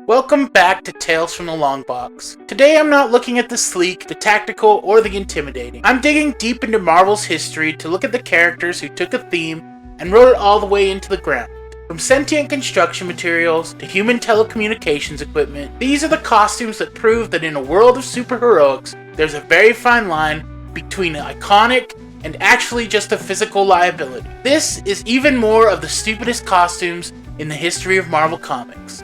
Welcome back to Tales from the Longbox. Today I'm not looking at the sleek, the tactical, or the intimidating. I'm digging deep into Marvel's history to look at the characters who took a theme and wrote it all the way into the ground. From sentient construction materials to human telecommunications equipment, these are the costumes that prove that in a world of superheroics, there's a very fine line between iconic and actually just a physical liability. This is even more of the stupidest costumes in the history of Marvel Comics.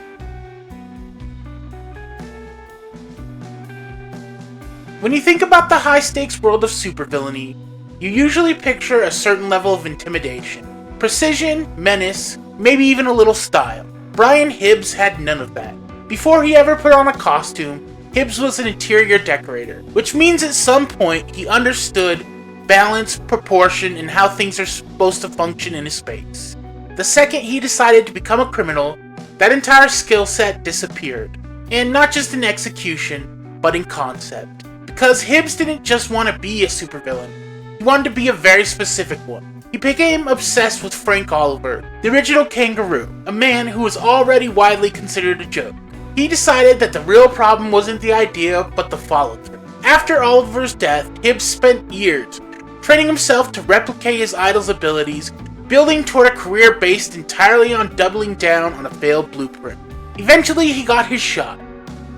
When you think about the high-stakes world of supervillainy, you usually picture a certain level of intimidation, precision, menace, maybe even a little style. Brian Hibbs had none of that. Before he ever put on a costume, Hibbs was an interior decorator, which means at some point he understood balance, proportion, and how things are supposed to function in a space. The second he decided to become a criminal, that entire skill set disappeared. And not just in execution, but in concept. Because Hibbs didn't just want to be a supervillain, he wanted to be a very specific one. He became obsessed with Frank Oliver, the original Kangaroo, a man who was already widely considered a joke. He decided that the real problem wasn't the idea, but the follow-through. After Oliver's death, Hibbs spent years training himself to replicate his idol's abilities, building toward a career based entirely on doubling down on a failed blueprint. Eventually, he got his shot.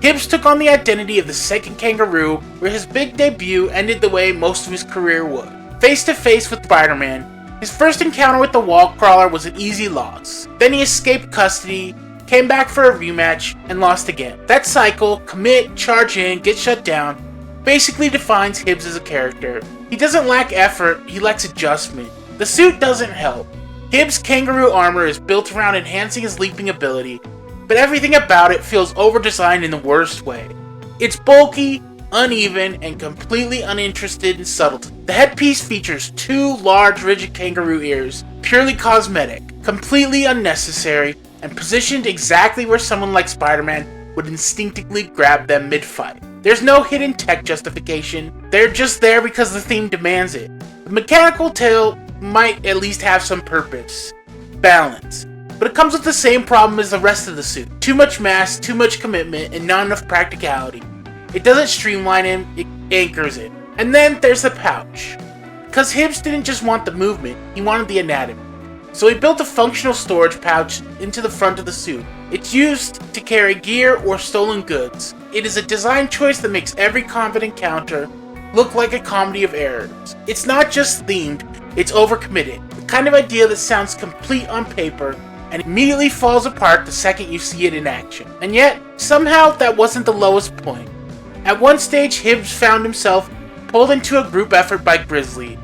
Hibbs took on the identity of the second Kangaroo, where his big debut ended the way most of his career would. Face to face with Spider-Man, his first encounter with the wall crawler was an easy loss. Then he escaped custody, came back for a rematch, and lost again. That cycle, commit, charge in, get shut down, basically defines Hibbs as a character. He doesn't lack effort, he lacks adjustment. The suit doesn't help. Hibbs' Kangaroo armor is built around enhancing his leaping ability, but everything about it feels over-designed in the worst way. It's bulky, uneven, and completely uninterested in subtlety. The headpiece features two large, rigid kangaroo ears, purely cosmetic, completely unnecessary, and positioned exactly where someone like Spider-Man would instinctively grab them mid-fight. There's no hidden tech justification, they're just there because the theme demands it. The mechanical tail might at least have some purpose. Balance. But it comes with the same problem as the rest of the suit. Too much mass, too much commitment, and not enough practicality. It doesn't streamline him, it anchors it. And then there's the pouch. Because Hibbs didn't just want the movement, he wanted the anatomy. So he built a functional storage pouch into the front of the suit. It's used to carry gear or stolen goods. It is a design choice that makes every combat encounter look like a comedy of errors. It's not just themed, it's overcommitted. The kind of idea that sounds complete on paper and immediately falls apart the second you see it in action. And yet, somehow that wasn't the lowest point. At one stage, Hibbs found himself pulled into a group effort by Grizzly,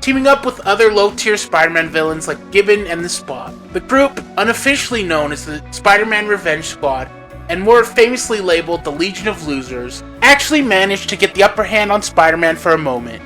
teaming up with other low-tier Spider-Man villains like Gibbon and the Spot. The group, unofficially known as the Spider-Man Revenge Squad, and more famously labeled the Legion of Losers, actually managed to get the upper hand on Spider-Man for a moment.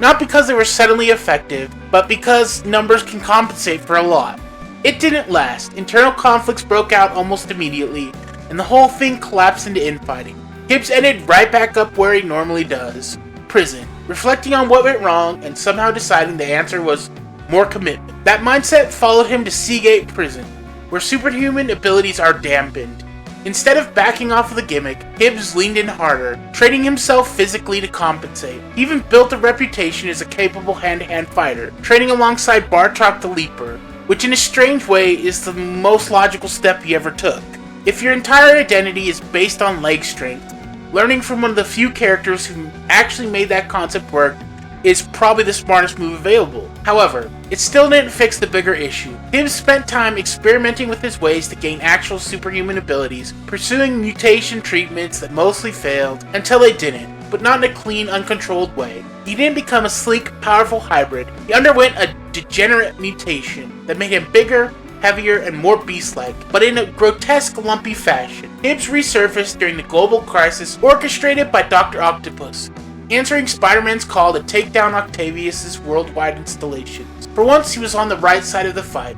Not because they were suddenly effective, but because numbers can compensate for a lot. It didn't last. Internal conflicts broke out almost immediately, and the whole thing collapsed into infighting. Hibbs ended right back up where he normally does, prison, reflecting on what went wrong and somehow deciding the answer was more commitment. That mindset followed him to Seagate Prison, where superhuman abilities are dampened. Instead of backing off of the gimmick, Hibbs leaned in harder, training himself physically to compensate. He even built a reputation as a capable hand-to-hand fighter, training alongside Bartok the Leaper, which in a strange way is the most logical step he ever took. If your entire identity is based on leg strength, learning from one of the few characters who actually made that concept work is probably the smartest move available. However, it still didn't fix the bigger issue. Hibbs spent time experimenting with his ways to gain actual superhuman abilities, pursuing mutation treatments that mostly failed until they didn't, but not in a clean, uncontrolled way. He didn't become a sleek, powerful hybrid. He underwent a degenerate mutation that made him bigger, heavier, and more beast-like, but in a grotesque, lumpy fashion. Hibbs resurfaced during the global crisis orchestrated by Dr. Octopus, answering Spider-Man's call to take down Octavius' worldwide installations. For once, he was on the right side of the fight.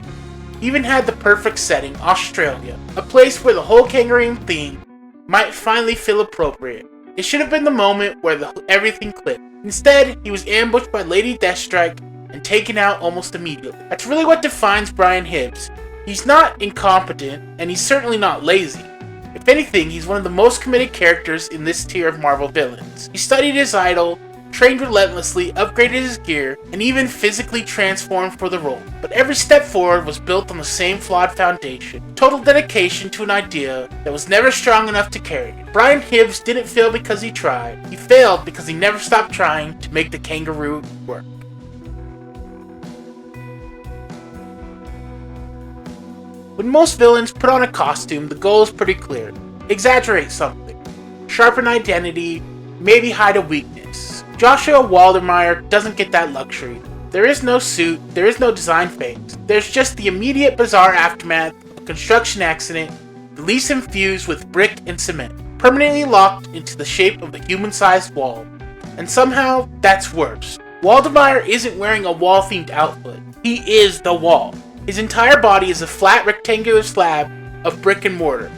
He even had the perfect setting, Australia, a place where the whole kangaroo theme might finally feel appropriate. It should have been the moment where everything clicked. Instead, he was ambushed by Lady Deathstrike and taken out almost immediately. That's really what defines Brian Hibbs. He's not incompetent, and he's certainly not lazy. If If anything, he's one of the most committed characters in this tier of Marvel villains. He studied his idol, trained relentlessly, upgraded his gear, and even physically transformed for the role. But every step forward was built on the same flawed foundation. Total dedication to an idea that was never strong enough to carry it. Brian Hibbs didn't fail because he tried. He failed because he never stopped trying to make the kangaroo work. When most villains put on a costume, the goal is pretty clear. Exaggerate something. Sharpen identity, maybe hide a weakness. Joshua Waldemeier doesn't get that luxury. There is no suit, there is no design phase. There's just the immediate bizarre aftermath of a construction accident, release infused with brick and cement, permanently locked into the shape of a human-sized wall. And somehow, that's worse. Waldemeier isn't wearing a wall-themed outfit. He is the wall. His entire body is a flat rectangular slab of brick and mortar,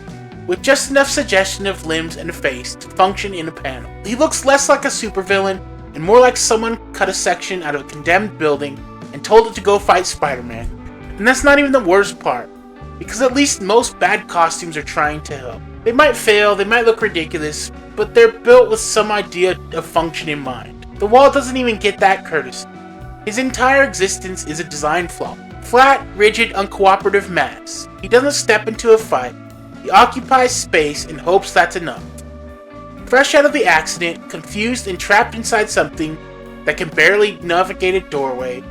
with just enough suggestion of limbs and a face to function in a panel. He looks less like a supervillain and more like someone cut a section out of a condemned building and told it to go fight Spider-Man. And that's not even the worst part, because at least most bad costumes are trying to help. They might fail, they might look ridiculous, but they're built with some idea of function in mind. The wall doesn't even get that courtesy. His entire existence is a design flaw. Flat, rigid, uncooperative mass. He doesn't step into a fight. He occupies space and hopes that's enough. Fresh out of the accident, confused and trapped inside something that can barely navigate a doorway,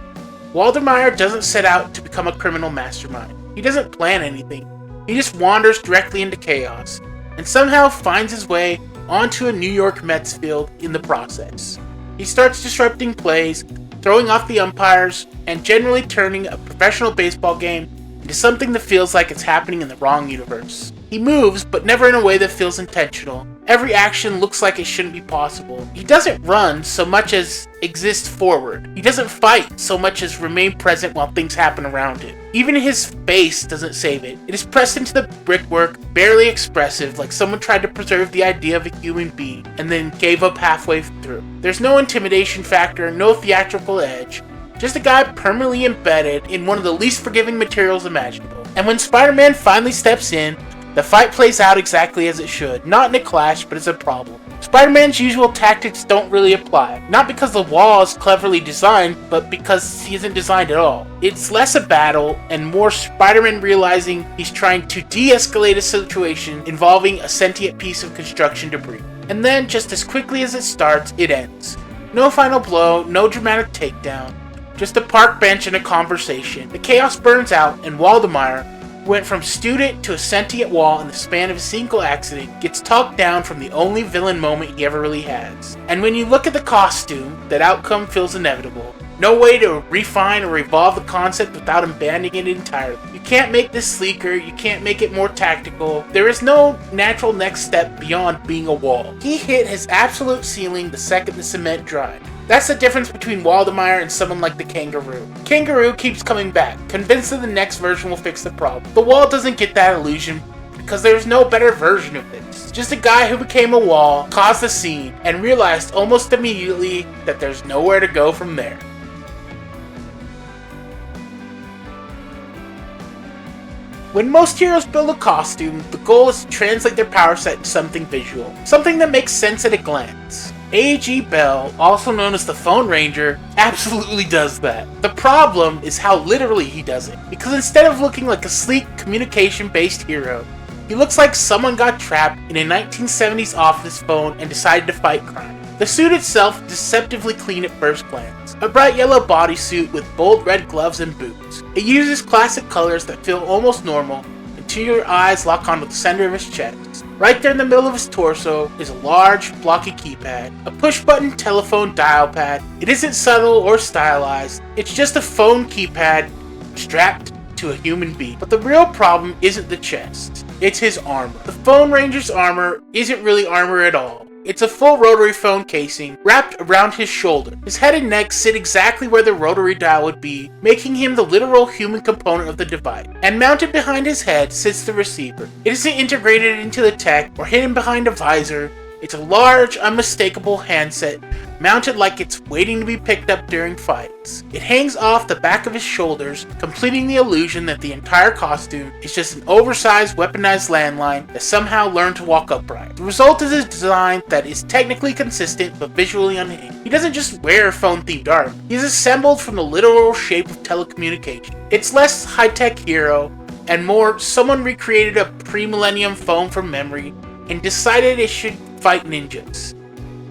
Waldemeier doesn't set out to become a criminal mastermind. He doesn't plan anything. He just wanders directly into chaos, and somehow finds his way onto a New York Mets field in the process. He starts disrupting plays, throwing off the umpires, and generally turning a professional baseball game into something that feels like it's happening in the wrong universe. He moves, but never in a way that feels intentional. Every action looks like it shouldn't be possible. He doesn't run so much as exist forward. He doesn't fight so much as remain present while things happen around him. Even his face doesn't save it. It is pressed into the brickwork, barely expressive, like someone tried to preserve the idea of a human being and then gave up halfway through. There's no intimidation factor, no theatrical edge. Just a guy permanently embedded in one of the least forgiving materials imaginable. And when Spider-Man finally steps in, the fight plays out exactly as it should. Not in a clash, but as a problem. Spider-Man's usual tactics don't really apply. Not because the wall is cleverly designed, but because he isn't designed at all. It's less a battle, and more Spider-Man realizing he's trying to de-escalate a situation involving a sentient piece of construction debris. And then, just as quickly as it starts, it ends. No final blow, no dramatic takedown. Just a park bench and a conversation. The chaos burns out, and Waldemeier, who went from student to a sentient wall in the span of a single accident, gets talked down from the only villain moment he ever really has. And when you look at the costume, that outcome feels inevitable. No way to refine or evolve the concept without abandoning it entirely. You can't make this sleeker, you can't make it more tactical. There is no natural next step beyond being a wall. He hit his absolute ceiling the second the cement dried. That's the difference between Waldemeier and someone like the Kangaroo. Kangaroo keeps coming back, convinced that the next version will fix the problem. The wall doesn't get that illusion because there's no better version of this. Just a guy who became a wall, caused a scene, and realized almost immediately that there's nowhere to go from there. When most heroes build a costume, the goal is to translate their power set into something visual, something that makes sense at a glance. A.G. Bell, also known as the Phone Ranger, absolutely does that. The problem is how literally he does it, because instead of looking like a sleek, communication-based hero, he looks like someone got trapped in a 1970s office phone and decided to fight crime. The suit itself is deceptively clean at first glance. A bright yellow bodysuit with bold red gloves and boots. It uses classic colors that feel almost normal until your eyes lock onto the center of his chest. Right there in the middle of his torso is a large, blocky keypad, a push-button telephone dial pad. It isn't subtle or stylized, it's just a phone keypad strapped to a human being. But the real problem isn't the chest, it's his armor. The Phone Ranger's armor isn't really armor at all. It's a full rotary phone casing wrapped around his shoulder. His head and neck sit exactly where the rotary dial would be, making him the literal human component of the device. And mounted behind his head sits the receiver. It isn't integrated into the tech or hidden behind a visor. It's a large, unmistakable handset mounted like it's waiting to be picked up during fights. It hangs off the back of his shoulders, completing the illusion that the entire costume is just an oversized, weaponized landmine that somehow learned to walk upright. The result is a design that is technically consistent but visually unhinged. He doesn't just wear phone-themed armor, he is assembled from the literal shape of telecommunication. It's less high-tech hero, and more someone recreated a pre-millennium phone from memory and decided it should fight ninjas.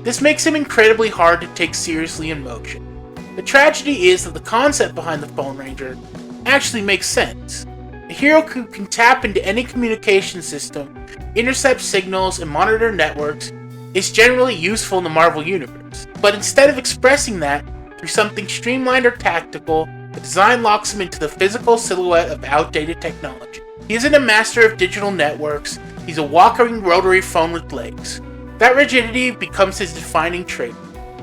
This makes him incredibly hard to take seriously in motion. The tragedy is that the concept behind the Phone Ranger actually makes sense. A hero who can tap into any communication system, intercept signals, and monitor networks is generally useful in the Marvel Universe. But instead of expressing that through something streamlined or tactical, the design locks him into the physical silhouette of outdated technology. He isn't a master of digital networks, he's a walking rotary phone with legs. That rigidity becomes his defining trait.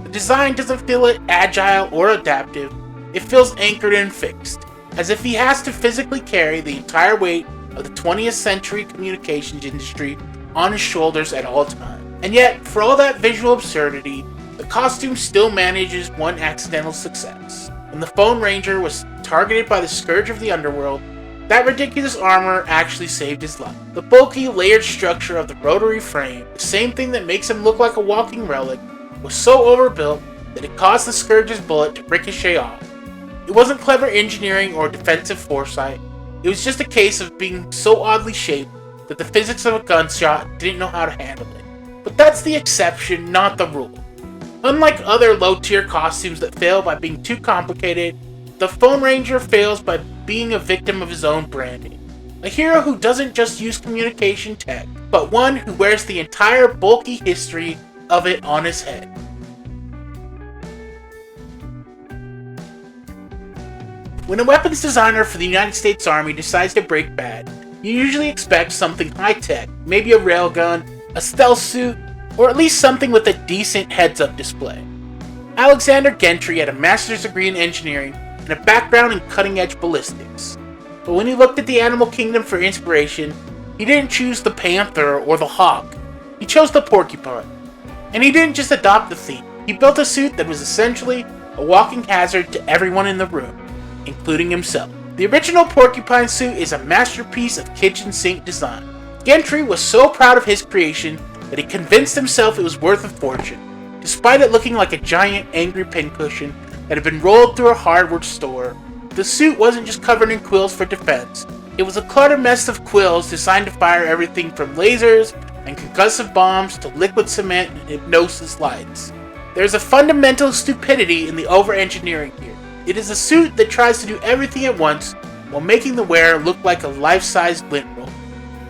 The design doesn't feel agile or adaptive, it feels anchored and fixed, as if he has to physically carry the entire weight of the 20th century communications industry on his shoulders at all times. And yet, for all that visual absurdity, the costume still manages one accidental success. When the Phone Ranger was targeted by the Scourge of the Underworld, that ridiculous armor actually saved his life. The bulky, layered structure of the rotary frame, the same thing that makes him look like a walking relic, was so overbuilt that it caused the Scourge's bullet to ricochet off. It wasn't clever engineering or defensive foresight, it was just a case of being so oddly shaped that the physics of a gunshot didn't know how to handle it. But that's the exception, not the rule. Unlike other low-tier costumes that fail by being too complicated, the Phone Ranger fails by being a victim of his own branding. A hero who doesn't just use communication tech, but one who wears the entire bulky history of it on his head. When a weapons designer for the United States Army decides to break bad, you usually expect something high-tech, maybe a railgun, a stealth suit, or at least something with a decent heads-up display. Alexander Gentry had a master's degree in engineering and a background in cutting-edge ballistics. But when he looked at the animal kingdom for inspiration, he didn't choose the panther or the hawk. He chose the porcupine. And he didn't just adopt the theme. He built a suit that was essentially a walking hazard to everyone in the room, including himself. The original porcupine suit is a masterpiece of kitchen sink design. Gentry was so proud of his creation that he convinced himself it was worth a fortune, despite it looking like a giant angry pincushion that had been rolled through a hardware store. The suit wasn't just covered in quills for defense. It was a cluttered mess of quills designed to fire everything from lasers and concussive bombs to liquid cement and hypnosis lights. There's a fundamental stupidity in the over-engineering here. It is a suit that tries to do everything at once while making the wearer look like a life-sized lint roll.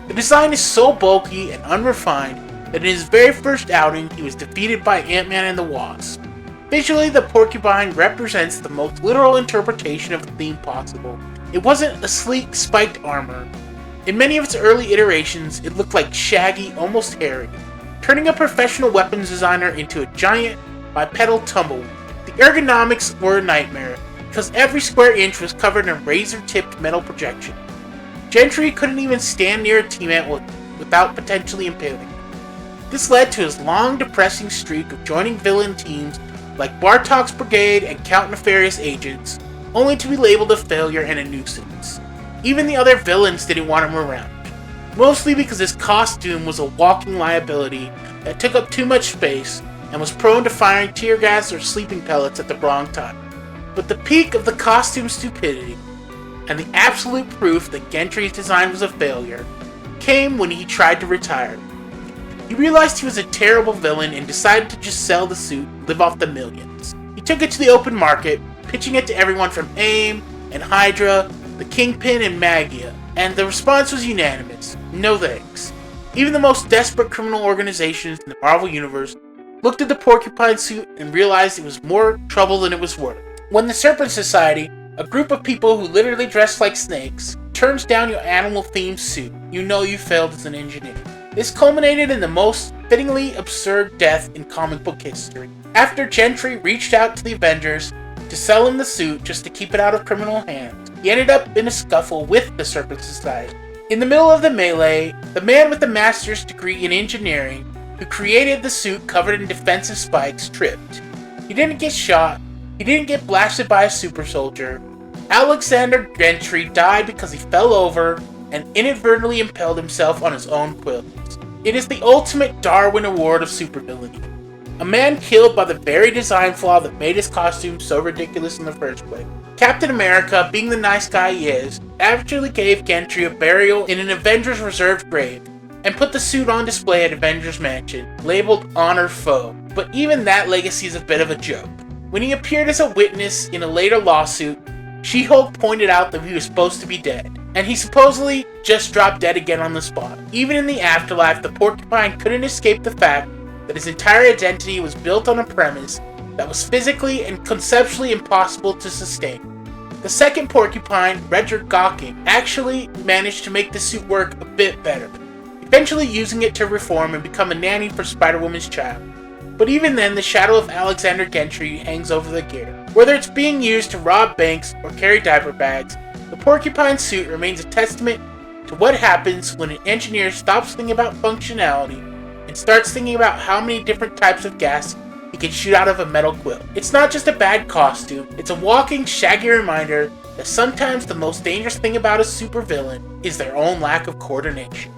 The design is so bulky and unrefined that in his very first outing he was defeated by Ant-Man and the Wasp. Visually, the porcupine represents the most literal interpretation of the theme possible. It wasn't a sleek, spiked armor. In many of its early iterations, it looked like shaggy, almost hairy, turning a professional weapons designer into a giant bipedal tumbleweed. The ergonomics were a nightmare, because every square inch was covered in razor-tipped metal projection. Gentry couldn't even stand near a teammate without potentially impaling him. This led to his long, depressing streak of joining villain teams like Bartok's Brigade and Count Nefarious agents, only to be labeled a failure and a nuisance. Even the other villains didn't want him around, mostly because his costume was a walking liability that took up too much space and was prone to firing tear gas or sleeping pellets at the wrong time. But the peak of the costume stupidity, and the absolute proof that Gentry's design was a failure, came when he tried to retire. He realized he was a terrible villain and decided to just sell the suit and live off the millions. He took it to the open market, pitching it to everyone from AIM and Hydra, the Kingpin and Magia, and the response was unanimous: no thanks. Even the most desperate criminal organizations in the Marvel Universe looked at the porcupine suit and realized it was more trouble than it was worth. When the Serpent Society, a group of people who literally dress like snakes, turns down your animal-themed suit, you know you failed as an engineer. This culminated in the most fittingly absurd death in comic book history. After Gentry reached out to the Avengers to sell him the suit just to keep it out of criminal hands, he ended up in a scuffle with the Serpent Society. In the middle of the melee, the man with the master's degree in engineering, who created the suit covered in defensive spikes, tripped. He didn't get shot. He didn't get blasted by a super soldier. Alexander Gentry died because he fell over and inadvertently impaled himself on his own quills. It is the ultimate Darwin Award of supervillainy. A man killed by the very design flaw that made his costume so ridiculous in the first place. Captain America, being the nice guy he is, actually gave Gentry a burial in an Avengers reserved grave, and put the suit on display at Avengers Mansion, labeled Honor Foe. But even that legacy is a bit of a joke. When he appeared as a witness in a later lawsuit, She-Hulk pointed out that he was supposed to be dead, and he supposedly just dropped dead again on the spot. Even in the afterlife, the porcupine couldn't escape the fact that his entire identity was built on a premise that was physically and conceptually impossible to sustain. The second porcupine, Redger Gawking, actually managed to make the suit work a bit better, eventually using it to reform and become a nanny for Spider-Woman's child. But even then, the shadow of Alexander Gentry hangs over the gear. Whether it's being used to rob banks or carry diaper bags, the porcupine suit remains a testament to what happens when an engineer stops thinking about functionality and starts thinking about how many different types of gas he can shoot out of a metal quill. It's not just a bad costume, it's a walking, shaggy reminder that sometimes the most dangerous thing about a supervillain is their own lack of coordination.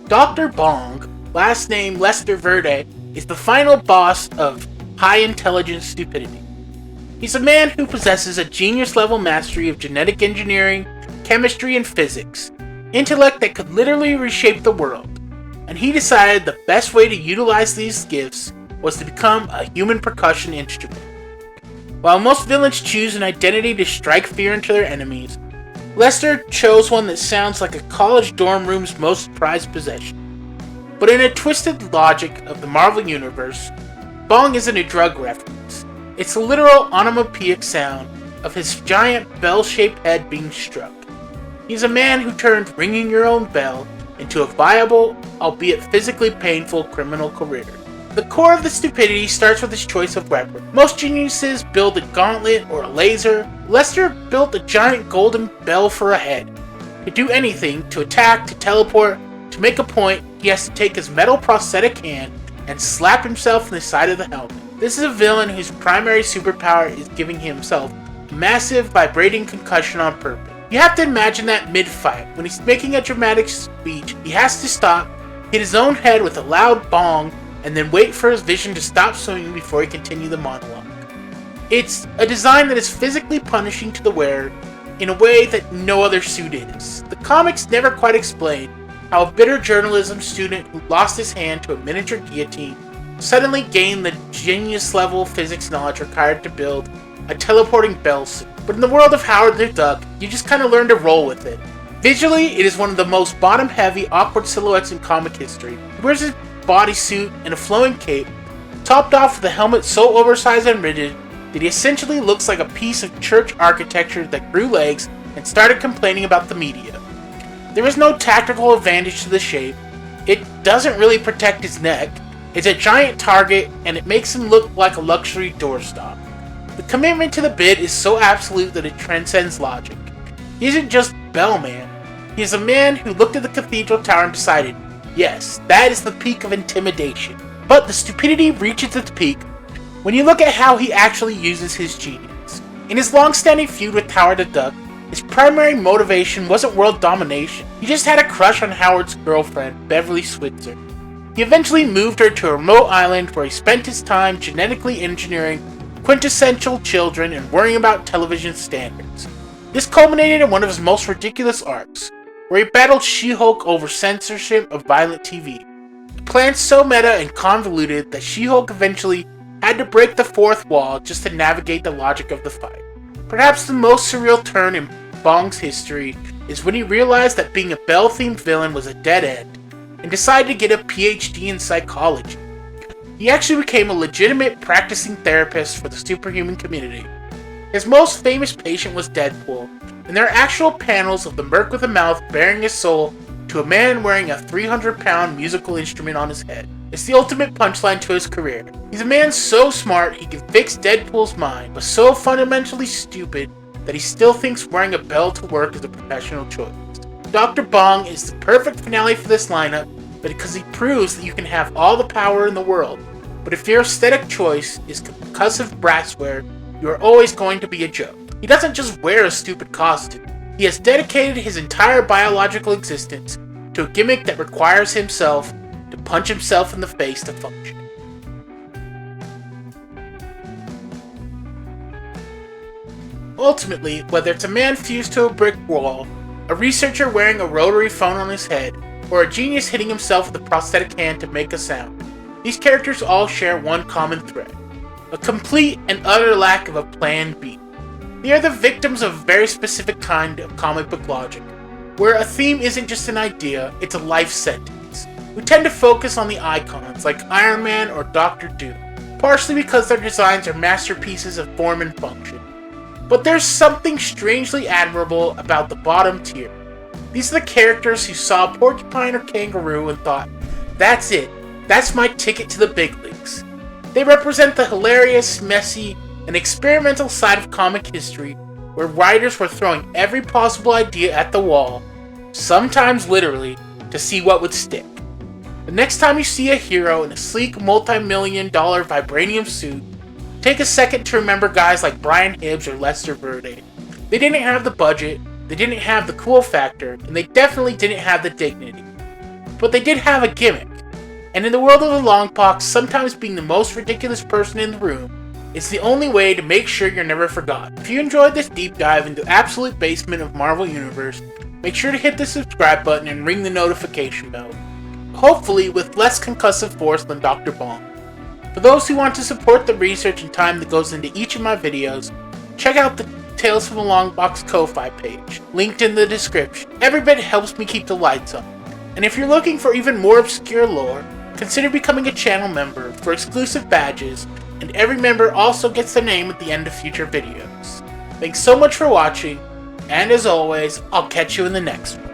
Dr. Bong, last name Lester Verde, is the final boss of high intelligence stupidity. He's a man who possesses a genius-level mastery of genetic engineering, chemistry, and physics, intellect that could literally reshape the world, and he decided the best way to utilize these gifts was to become a human percussion instrument. While most villains choose an identity to strike fear into their enemies, Lester chose one that sounds like a college dorm room's most prized possession. But in a twisted logic of the Marvel Universe, Bong isn't a drug reference. It's a literal onomatopoeic sound of his giant bell-shaped head being struck. He's a man who turned ringing your own bell into a viable, albeit physically painful, criminal career. The core of the stupidity starts with his choice of weapon. Most geniuses build a gauntlet or a laser. Lester built a giant golden bell for a head. To do anything, to attack, to teleport, to make a point, he has to take his metal prosthetic hand and slap himself in the side of the helmet. This is a villain whose primary superpower is giving himself a massive vibrating concussion on purpose. You have to imagine that mid-fight, when he's making a dramatic speech, he has to stop, hit his own head with a loud bong, and then wait for his vision to stop swimming before he continues the monologue. It's a design that is physically punishing to the wearer in a way that no other suit is. The comics never quite explain how a bitter journalism student who lost his hand to a miniature guillotine suddenly gained the genius-level physics knowledge required to build a teleporting bell suit. But in the world of Howard the Duck, you just kind of learn to roll with it. Visually, it is one of the most bottom-heavy, awkward silhouettes in comic history. He wears his bodysuit and a flowing cape, topped off with a helmet so oversized and rigid that he essentially looks like a piece of church architecture that grew legs and started complaining about the media. There is no tactical advantage to the shape. It doesn't really protect his neck. It's a giant target, and it makes him look like a luxury doorstop. The commitment to the bit is so absolute that it transcends logic. He isn't just Bellman. He is a man who looked at the cathedral tower and decided, yes, that is the peak of intimidation. But the stupidity reaches its peak when you look at how he actually uses his genius. In his long-standing feud with Howard the Duck, his primary motivation wasn't world domination. He just had a crush on Howard's girlfriend, Beverly Switzer. He eventually moved her to a remote island where he spent his time genetically engineering quintessential children and worrying about television standards. This culminated in one of his most ridiculous arcs, where he battled She-Hulk over censorship of violent TV. The plan so meta and convoluted that She-Hulk eventually had to break the fourth wall just to navigate the logic of the fight. Perhaps the most surreal turn in Bong's history is when he realized that being a Bell-themed villain was a dead end, and decided to get a PhD in psychology. He actually became a legitimate practicing therapist for the superhuman community. His most famous patient was Deadpool, and there are actual panels of the Merc with a mouth bearing his soul to a man wearing a 300-pound musical instrument on his head. It's the ultimate punchline to his career. He's a man so smart he can fix Deadpool's mind, but so fundamentally stupid that he still thinks wearing a bell to work is a professional choice. Dr. Bong is the perfect finale for this lineup, because he proves that you can have all the power in the world, but if your aesthetic choice is concussive brassware, you are always going to be a joke. He doesn't just wear a stupid costume, he has dedicated his entire biological existence to a gimmick that requires himself to punch himself in the face to function. Ultimately, whether it's a man fused to a brick wall, a researcher wearing a rotary phone on his head, or a genius hitting himself with a prosthetic hand to make a sound, these characters all share one common thread: a complete and utter lack of a plan B. They are the victims of a very specific kind of comic book logic, where a theme isn't just an idea, it's a life sentence. We tend to focus on the icons like Iron Man or Doctor Doom, partially because their designs are masterpieces of form and function. But there's something strangely admirable about the bottom tier. These are the characters who saw a porcupine or kangaroo and thought, that's it, that's my ticket to the big leagues. They represent the hilarious, messy, and experimental side of comic history, where writers were throwing every possible idea at the wall, sometimes literally, to see what would stick. The next time you see a hero in a sleek multi-million-dollar vibranium suit, take a second to remember guys like Brian Hibbs or Lester Verde. They didn't have the budget, they didn't have the cool factor, and they definitely didn't have the dignity. But they did have a gimmick. And in the world of the longbox, sometimes being the most ridiculous person in the room is the only way to make sure you're never forgotten. If you enjoyed this deep dive into the absolute basement of Marvel Universe, make sure to hit the subscribe button and ring the notification bell. Hopefully with less concussive force than Dr. Bong. For those who want to support the research and time that goes into each of my videos, check out the Tales from the Longbox Ko-Fi page, linked in the description. Every bit helps me keep the lights on. And if you're looking for even more obscure lore, consider becoming a channel member for exclusive badges, and every member also gets their name at the end of future videos. Thanks so much for watching, and as always, I'll catch you in the next one.